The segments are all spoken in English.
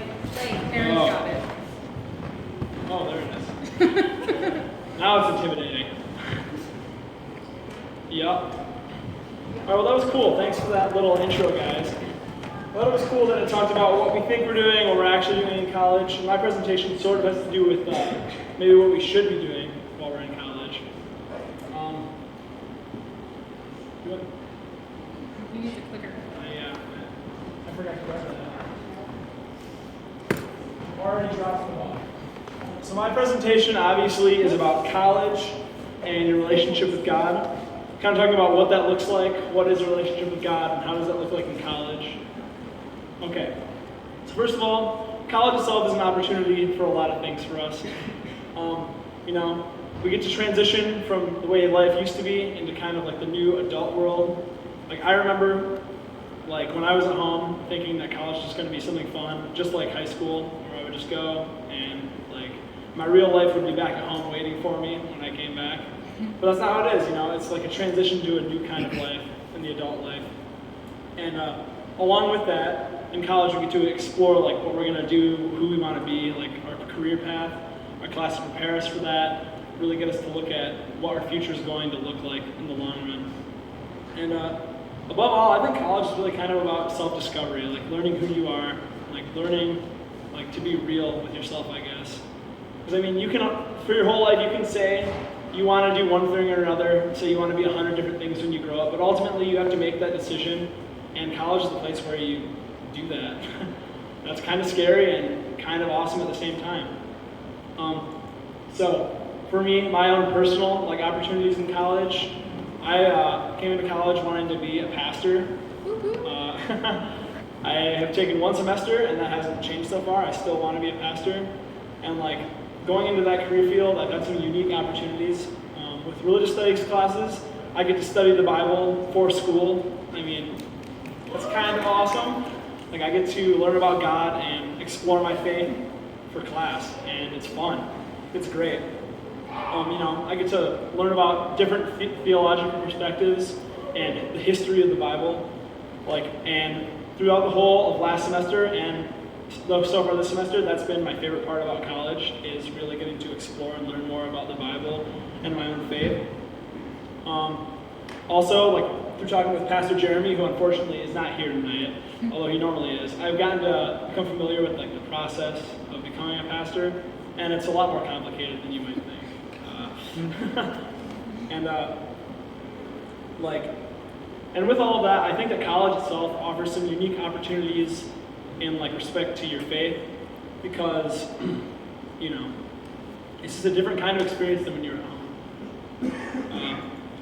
like Aaron's got it. Oh, there it is. Now it's intimidating. Yep. All right, well, that was cool. Thanks for that little intro, guys. I thought it was cool that it talked about what we think we're doing, what we're actually doing in college. And my presentation sort of has to do with maybe what we should be doing while we're in college. You use the clicker. I forgot to grab that. Already dropped the ball. So my presentation obviously is about college and your relationship with God. Kind of talking about what that looks like, what is a relationship with God, and how does that look like in college. Okay, so first of all, college itself is an opportunity for a lot of things for us. We get to transition from the way life used to be into kind of like the new adult world. Like I remember, like when I was at home, thinking that college was going to be something fun, just like high school, where I would just go and like my real life would be back at home waiting for me when I came back. But that's not how it is, It's like a transition to a new kind of life in the adult life. And along with that, in college we get to explore like what we're going to do, who we want to be, like our career path. Our classes prepare us for that, really get us to look at what our future is going to look like in the long run. And above all, I think college is really kind of about self-discovery, like learning who you are, like learning like to be real with yourself, I guess. Because I mean, you can, for your whole life, you can say you want to do one thing or another, say you want to be 100 different things when you grow up, but ultimately you have to make that decision, and college is the place where you do that. That's kind of scary and kind of awesome at the same time. So for me, my own personal like opportunities in college, I came into college wanting to be a pastor. I have taken one semester and that hasn't changed so far. I still want to be a pastor. And like going into that career field, I've had some unique opportunities. With religious studies classes, I get to study the Bible for school. I mean, that's kind of awesome. Like I get to learn about God and explore my faith for class, and it's fun. It's great. I get to learn about different theological perspectives and the history of the Bible. And throughout the whole of last semester and so far this semester, that's been my favorite part about college, is really getting to explore and learn more about the Bible and my own faith. Also, like through talking with Pastor Jeremy, who unfortunately is not here tonight, although he normally is, I've gotten to become familiar with like the process of becoming a pastor, and it's a lot more complicated than you might think. And with all of that, I think that college itself offers some unique opportunities in like respect to your faith, because it's just a different kind of experience than when you're at home.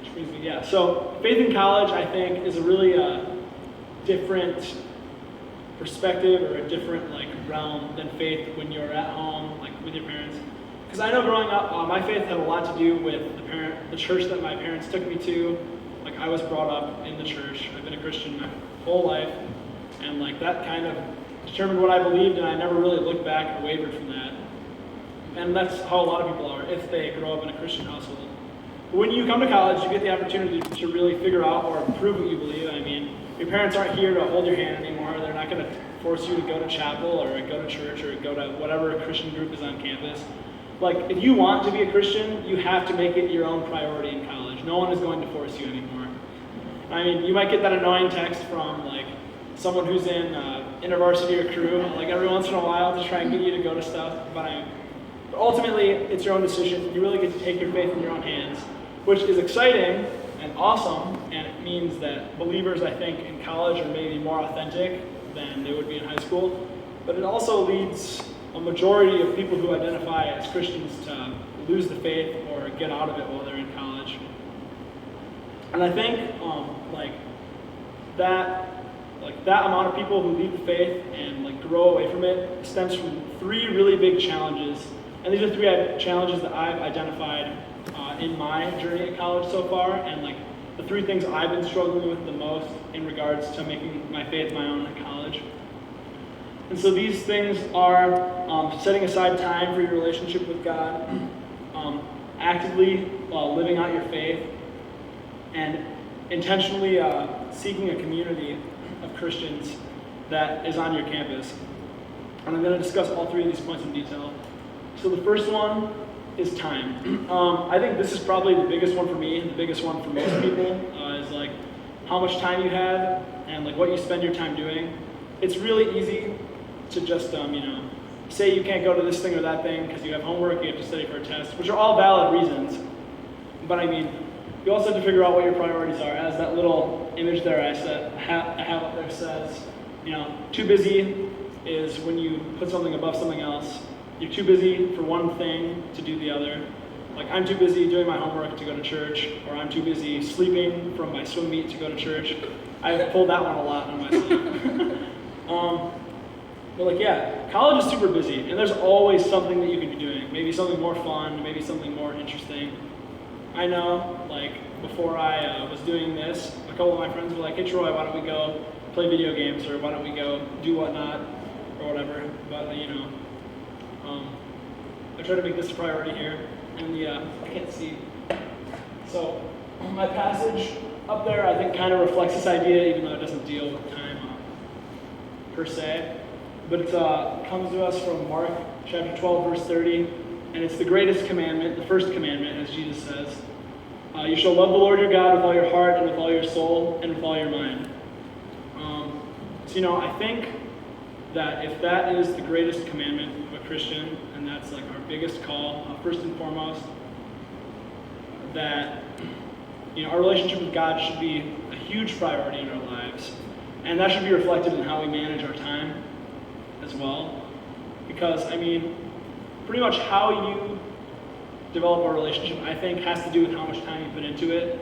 Which brings me, so faith in college, I think, is a really different perspective or a different like realm than faith when you're at home, like with your parents. Because I know growing up, my faith had a lot to do with the church that my parents took me to. Like I was brought up in the church. I've been a Christian my whole life, and like that kind of determined what I believed, and I never really looked back or wavered from that. And that's how a lot of people are if they grow up in a Christian household. But when you come to college, you get the opportunity to really figure out or prove what you believe. I mean, your parents aren't here to hold your hand anymore. They're not going to force you to go to chapel or go to church or go to whatever Christian group is on campus. Like, if you want to be a Christian, you have to make it your own priority in college. No one is going to force you anymore. I mean, you might get that annoying text from, like, someone who's in InterVarsity or crew, like, every once in a while to try and get you to go to stuff. But ultimately, it's your own decision. You really get to take your faith in your own hands, which is exciting and awesome, and it means that believers, I think, in college are maybe more authentic than they would be in high school. But it also leads a majority of people who identify as Christians to lose the faith or get out of it while they're in college. And I think that amount of people who leave the faith and like grow away from it stems from three really big challenges. And these are three challenges that I've identified in my journey at college so far, and like the three things I've been struggling with the most in regards to making my faith my own at college. And so these things are setting aside time for your relationship with God, actively living out your faith, and intentionally seeking a community of Christians that is on your campus. And I'm going to discuss all three of these points in detail. So the first one is time. I think this is probably the biggest one for me, and the biggest one for most people, is like how much time you have and like what you spend your time doing. It's really easy to just, say you can't go to this thing or that thing because you have homework, you have to study for a test, which are all valid reasons. But I mean, you also have to figure out what your priorities are. As that little image there I have up there says, too busy is when you put something above something else. You're too busy for one thing to do the other. Like I'm too busy doing my homework to go to church, or I'm too busy sleeping from my swim meet to go to church. I pulled that one a lot on myself. But college is super busy, and there's always something that you can be doing. Maybe something more fun, maybe something more interesting. I know, before I was doing this, a couple of my friends were like, "Hey Troy, why don't we go play video games, or why don't we go do whatnot, or whatever." But I try to make this a priority here, and I can't see. So my passage up there, I think, kind of reflects this idea, even though it doesn't deal with time per se. But it comes to us from Mark chapter 12, verse 30, and it's the greatest commandment, the first commandment, as Jesus says. You shall love the Lord your God with all your heart and with all your soul and with all your mind. I think that if that is the greatest commandment of a Christian, and that's like our biggest call, first and foremost, that our relationship with God should be a huge priority in our lives, and that should be reflected in how we manage our time as well. Because pretty much how you develop a relationship, I think, has to do with how much time you put into it.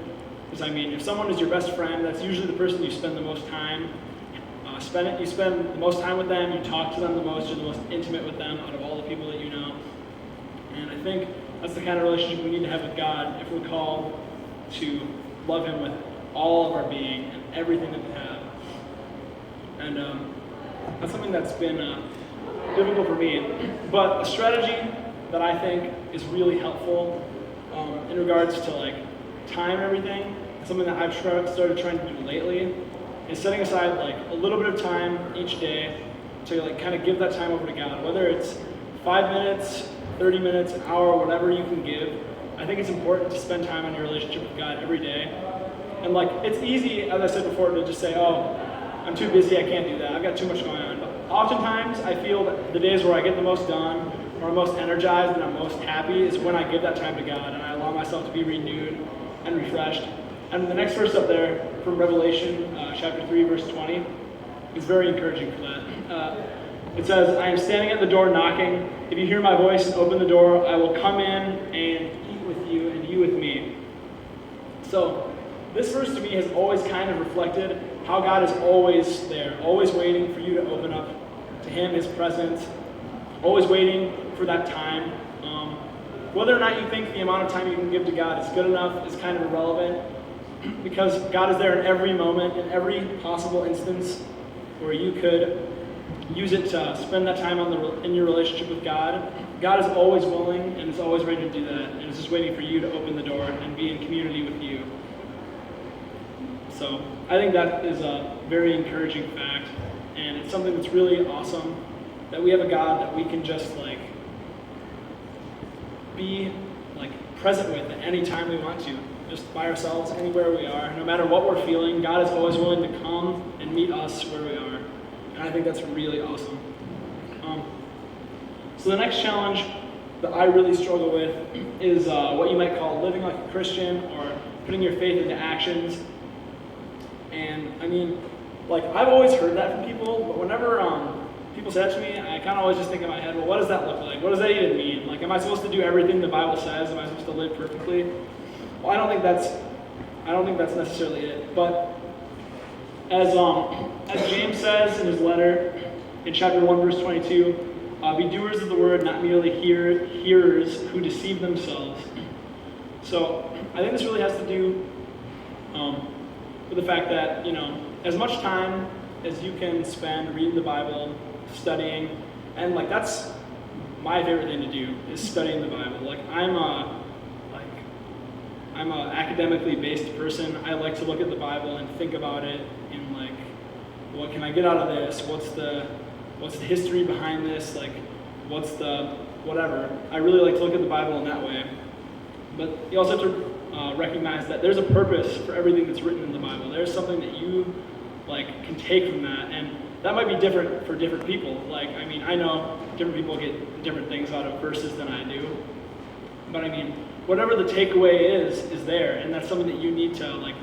Because if someone is your best friend, that's usually the person you spend the most time. You spend the most time with them, you talk to them the most, you're the most intimate with them out of all the people that you know. And I think that's the kind of relationship we need to have with God if we're called to love Him with all of our being and everything that we have. And that's something that's been difficult for me. But a strategy that I think is really helpful in regards to time and everything, something that I've started trying to do lately, is setting aside a little bit of time each day to kind of give that time over to God. Whether it's 5 minutes, 30 minutes, an hour, whatever you can give. I think it's important to spend time on your relationship with God every day. And it's easy, as I said before, to just say, "Oh, I'm too busy, I can't do that. I've got too much going on." But oftentimes, I feel that the days where I get the most done, or I'm most energized and I'm most happy, is when I give that time to God and I allow myself to be renewed and refreshed. And the next verse up there from Revelation chapter 3, verse 20 is very encouraging for that. It says, "I am standing at the door knocking. If you hear my voice and open the door, I will come in and eat with you and you with me." So this verse to me has always kind of reflected how God is always there, always waiting for you to open up to Him, His presence, always waiting for that time. Whether or not you think the amount of time you can give to God is good enough is kind of irrelevant, because God is there in every moment, in every possible instance where you could use it to spend that time in your relationship with God. God is always willing and is always ready to do that, and is just waiting for you to open the door and be in community with you. So I think that is a very encouraging fact, and it's something that's really awesome that we have a God that we can just be present with at any time we want to, just by ourselves, anywhere we are, no matter what we're feeling. God is always willing to come and meet us where we are, and I think that's really awesome. So the next challenge that I really struggle with is what you might call living like a Christian, or putting your faith into actions. And I've always heard that from people, but whenever people say that to me, I kind of always just think in my head, well, what does that look like? What does that even mean? Am I supposed to do everything the Bible says? Am I supposed to live perfectly? Well, I don't think that's necessarily it. But as James says in his letter in chapter 1, verse 22, be doers of the word, not merely hearers who deceive themselves. So I think this really has to do with the fact that, as much time as you can spend reading the Bible, studying, and that's my favorite thing to do, is studying the Bible. I'm a academically based person. I like to look at the Bible and think about it in what can I get out of this? What's the what's the history behind this, like what's the whatever. I really like to look at the Bible in that way. But you also have to recognize that there's a purpose for everything that's written in the Bible. There's something that you can take from that, and that might be different for different people. I mean, I know different people get different things out of verses than I do, but I mean, whatever the takeaway is there, and that's something that you need to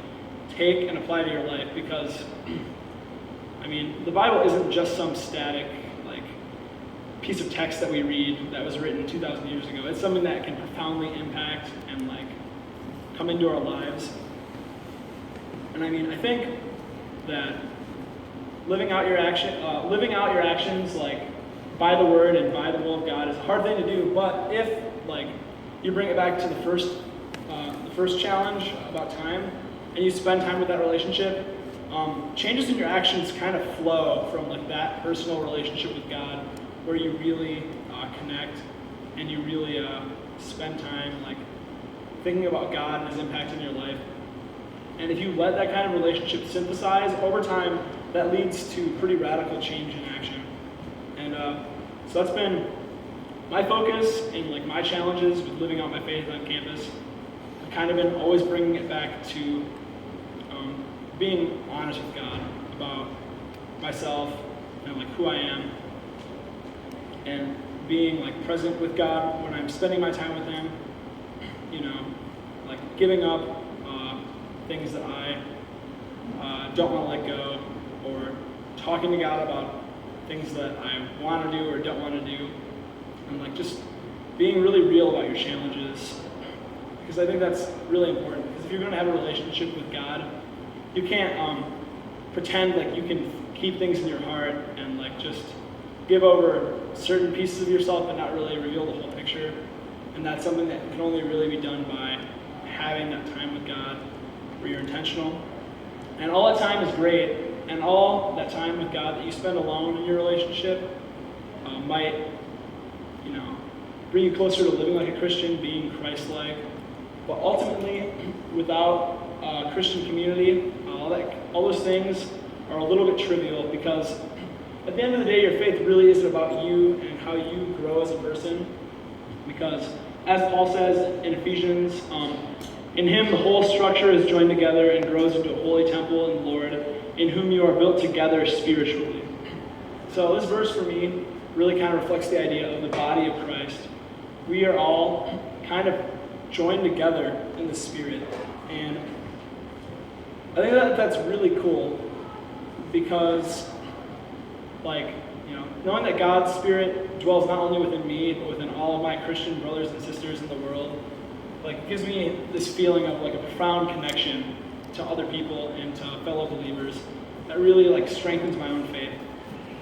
take and apply to your life, because I mean, the Bible isn't just some static piece of text that we read that was written 2,000 years ago. It's something that can profoundly impact and come into our lives. And I mean, I think that living out your actions by the Word and by the will of God is a hard thing to do. But if you bring it back to the first challenge about time, and you spend time with that relationship, changes in your actions kind of flow from that personal relationship with God, where you really connect and you really spend time thinking about God and His impact in your life. And if you let that kind of relationship synthesize over time, that leads to pretty radical change in action. And so that's been my focus and my challenges with living out my faith on campus. I've kind of been always bringing it back to being honest with God about myself and who I am, and being present with God when I'm spending my time with Him, giving up things that I don't want to let go, or talking to God about things that I want to do or don't want to do, and just being really real about your challenges, because I think that's really important. Because if you're going to have a relationship with God, you can't pretend you can keep things in your heart and just give over certain pieces of yourself and not really reveal the whole picture. And that's something that can only really be done by having that time with God where you're intentional. And all that time is great, and all that time with God that you spend alone in your relationship might bring you closer to living like a Christian, being Christ-like. But ultimately, without a Christian community, all those things are a little bit trivial, because at the end of the day, your faith really isn't about you and how you grow as a person. Because as Paul says in Ephesians, in Him the whole structure is joined together and grows into a holy temple in the Lord, in whom you are built together spiritually. So this verse for me really kind of reflects the idea of the body of Christ. We are all kind of joined together in the Spirit. And I think that's really cool, because knowing that God's Spirit dwells not only within me, but within all of my Christian brothers and sisters in the world, gives me this feeling of a profound connection to other people and to fellow believers that really strengthens my own faith.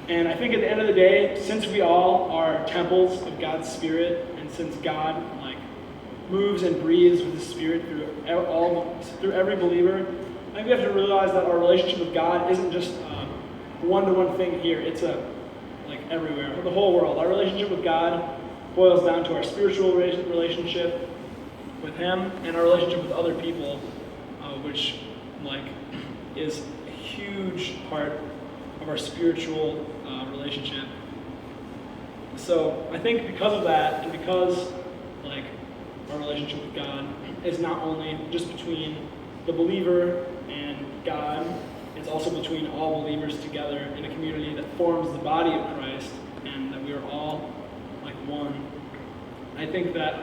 And I think at the end of the day, since we all are temples of God's Spirit, and since God moves and breathes with His Spirit through every believer, I think we have to realize that our relationship with God isn't just a one-to-one thing here. It's everywhere, the whole world. Our relationship with God boils down to our spiritual relationship with Him and our relationship with other people, which is a huge part of our spiritual relationship. So I think because of that, and because our relationship with God is not only just between the believer and God, it's also between all believers together in a community that forms the body of Christ, and that we are all one. I think that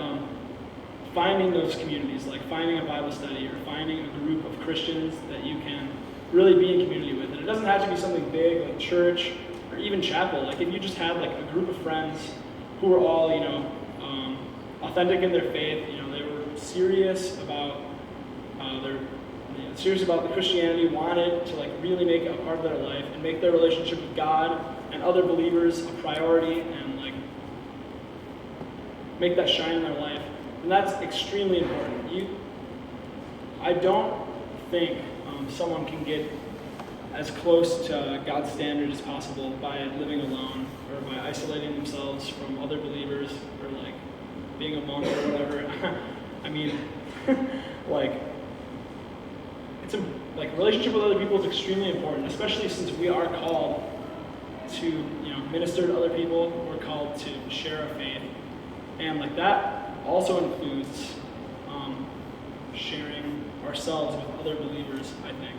finding those communities, finding a Bible study or finding a group of Christians that you can really be in community with, and it doesn't have to be something big like church or even chapel. If you just had a group of friends who were all authentic in their faith, they were serious about the Christianity, wanted to really make it a part of their life and make their relationship with God and other believers a priority, and make that shine in their life. And that's extremely important. I don't think someone can get as close to God's standard as possible by living alone or by isolating themselves from other believers or being a monk or whatever. I mean, it's relationship with other people is extremely important, especially since we are called to minister to other people. We're called to share our faith. And like that also includes sharing ourselves with other believers, I think.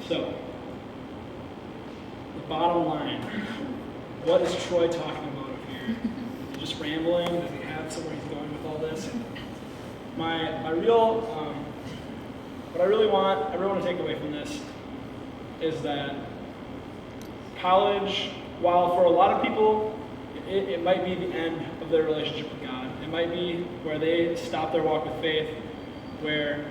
So, the bottom line, what is Troy talking about up here? Is he just rambling? Does he have somewhere he's going with all this? My real, what I really want everyone to take away from this is that college, while for a lot of people, it might be the end of their relationship with God. It might be where they stop their walk with faith, where,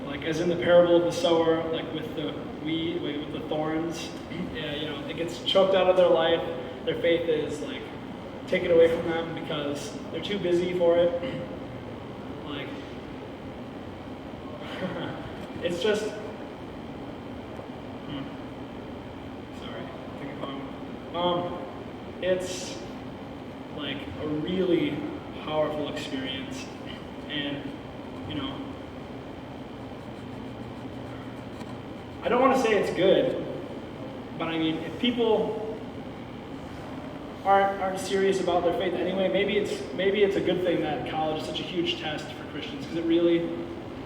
like as in the parable of the sower, like with the weed, with the thorns, it gets choked out of their life. Their faith is like taken away from them because they're too busy for it. Like, it's just, sorry, I think I'm wrong. It's like a really powerful experience, and I don't want to say it's good, but I mean, if people aren't serious about their faith anyway, maybe it's a good thing that college is such a huge test for Christians, because it really,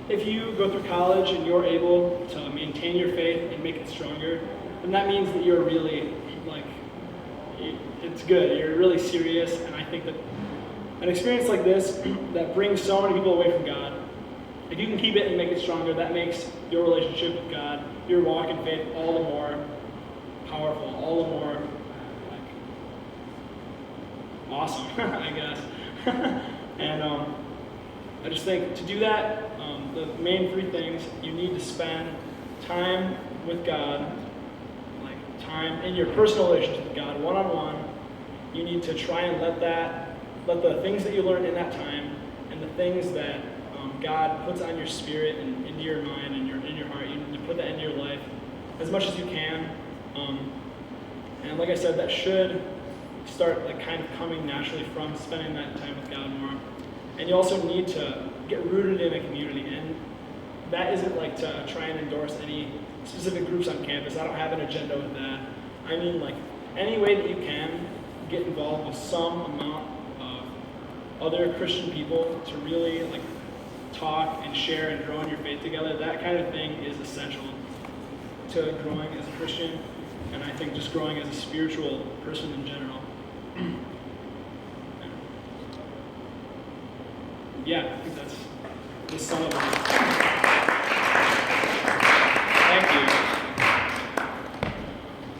if you go through college and you're able to maintain your faith and make it stronger, then that means that you're really like, it's good. You're really serious, and I think that an experience like this that brings so many people away from God, if you can keep it and make it stronger, that makes your relationship with God, your walk in faith, all the more powerful, all the more like awesome, I guess. And I just think to do that, the main three things: you need to spend time with God, like time in your personal relationship with God, one-on-one. You need to try and let the things that you learn in that time and the things that God puts on your spirit and into your mind and in your heart, you need to put that into your life as much as you can. And like I said, that should start like kind of coming naturally from spending that time with God more. And you also need to get rooted in a community, and that isn't like to try and endorse any specific groups on campus. I don't have an agenda with that. I mean, like any way that you can get involved with some amount of other Christian people to really like talk and share and grow in your faith together. That kind of thing is essential to growing as a Christian, and I think just growing as a spiritual person in general. Yeah, I think that's the sum of it.